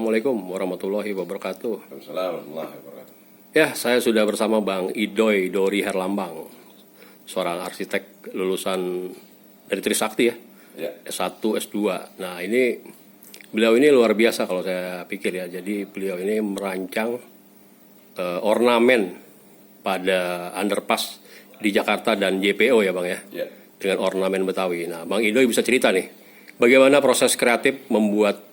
Assalamualaikum warahmatullahi wabarakatuh. Waalaikumsalam warahmatullahi wabarakatuh. Ya, saya sudah bersama Bang Idoy Dori Herlambang, seorang arsitek lulusan dari Trisakti ya, Ya. S1, S2. Nah ini beliau ini luar biasa kalau saya pikir ya. Jadi beliau ini merancang ornamen pada underpass di Jakarta dan JPO ya Bang ya, Ya. dengan ornamen Betawi. Nah Bang Idoy bisa cerita nih, bagaimana proses kreatif membuat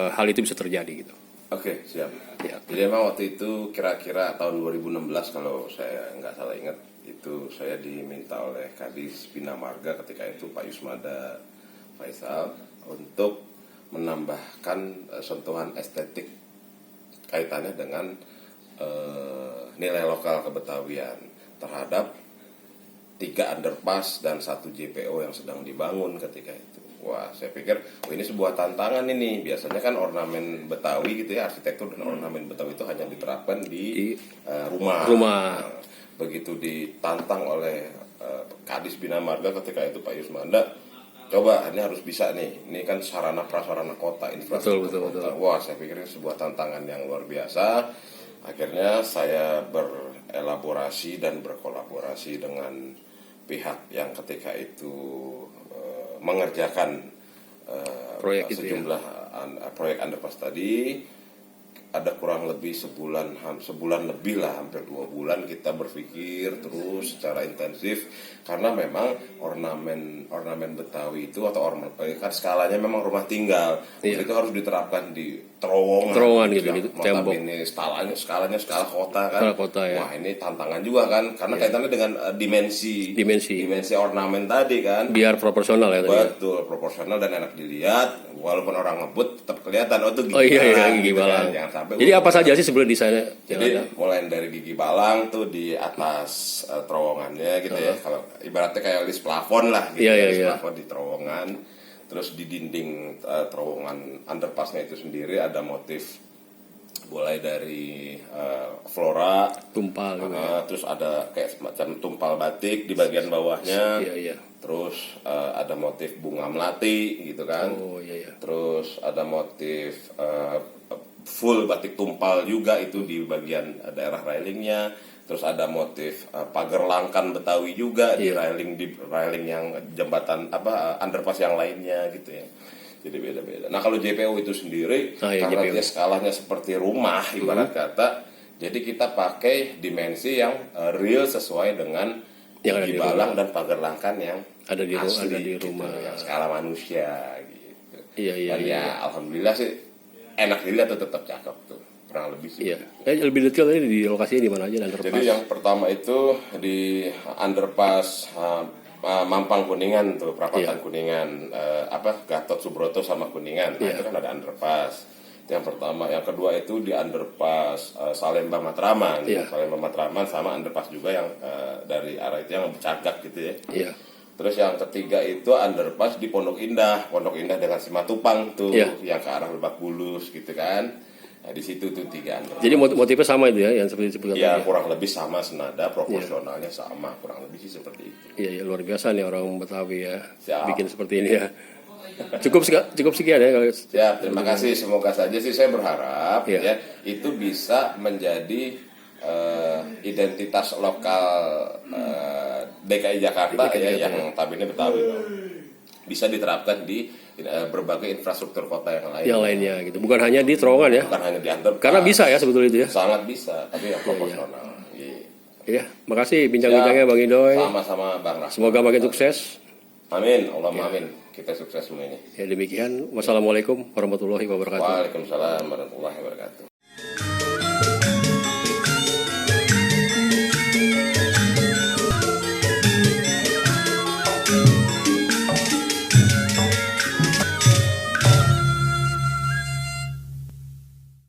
hal itu bisa terjadi gitu. Oke, siap. Ya. Jadi emang waktu itu kira-kira tahun 2016 kalau saya nggak salah ingat, itu saya diminta oleh Kadis Bina Marga ketika itu Pak Yusmada Faisal untuk menambahkan sentuhan estetik kaitannya dengan nilai lokal kebetawian terhadap 3 underpass dan 1 JPO yang sedang dibangun ketika itu. Wah, saya pikir ini sebuah tantangan ini. Biasanya kan ornamen Betawi gitu ya, arsitektur dan ornamen Betawi itu hanya diterapkan di rumah. Nah, begitu ditantang oleh Kadis Bina Marga ketika itu Pak Yusmanda, coba ini harus bisa nih. Ini kan sarana prasarana kota, infrastruktur kota. Wah, saya pikir ini sebuah tantangan yang luar biasa. Akhirnya saya berelaborasi dan berkolaborasi dengan pihak yang ketika itu mengerjakan proyek sejumlah proyek underpass tadi. Ada kurang lebih sebulan lebih lah, hampir 2 bulan kita berpikir terus secara intensif, karena memang ornamen Betawi itu atau kan skalanya memang rumah tinggal, itu harus diterapkan di terowongan gitu, tembok. Ini skalanya skala kota kan. Kota, ya. Wah, ini tantangan juga kan, karena kaitannya dengan dimensi ornamen tadi kan. Biar proporsional ya tadi. Betul, proporsional dan enak dilihat, walaupun orang ngebut tetap kelihatan itu gigi balang, gigi balang. Kan. Jadi apa saja sih sebelum desainnya? Jadi mulai dari gigi balang tuh di atas terowongannya gitu ya. Kalau ibaratnya kayak list plafon lah gitu, plafon di terowongan. Terus di dinding terowongan underpassnya itu sendiri ada motif mulai dari flora, tumpal, terus ada kayak semacam tumpal batik di bagian bawahnya. Terus ada motif bunga melati gitu kan. Terus ada motif full batik tumpal juga itu di bagian daerah railingnya. Terus ada motif pagar langkan Betawi juga di railing yang jembatan underpass yang lainnya gitu ya. Jadi beda-beda. Nah kalau JPO itu sendiri karena dia skalanya seperti rumah ibarat kata, jadi kita pakai dimensi yang real sesuai dengan gigi balang dan pagar langkan yang ada di asli, rumah gitu, yang skala manusia gitu. Dan ya alhamdulillah sih enak dilihat tuh, tetap cakep tuh, kurang lebih sih. Lebih detail ini di lokasinya di mana aja underpass? Jadi yang pertama itu di underpass Mampang Kuningan tuh, perapatan Kuningan, Gatot Subroto sama Kuningan. Nah, itu kan ada underpass. Itu yang pertama. Yang kedua itu di underpass Salemba Matraman. Salemba Matraman sama underpass juga yang dari arah itu yang Cagak gitu ya. Terus yang ketiga itu underpass di Pondok Indah dengan Simatupang tuh, yang ke arah Lebak Bulus gitu kan. Nah, di situ tuh 3 underpass. Jadi motifnya sama itu ya, yang seperti disebutkan. Ya, kurang lebih sama, senada, proporsionalnya sama, kurang lebih sih seperti itu. Iya, luar biasa nih orang Betawi ya. Siap. Bikin seperti ini ya. Cukup sekian ya. Siap, terima kasih. Semoga saja sih saya berharap ya itu bisa menjadi identitas lokal DKI Jakarta yang notabene Betawi bisa diterapkan di berbagai infrastruktur kota yang lainnya gitu. Bukan hanya di terowongan ya. Bukan hanya di underpass. Karena bisa ya sebetulnya itu ya. Sangat bisa, tapi yang proporsional. Iya, makasih bincang-bincangnya Bang Idoy. Sama-sama Bang Rahmat. Semoga makin sukses. Amin, Allahumma amin. Kita sukses semuanya. Ya demikian. Wassalamualaikum warahmatullahi wabarakatuh. Waalaikumsalam warahmatullahi wabarakatuh.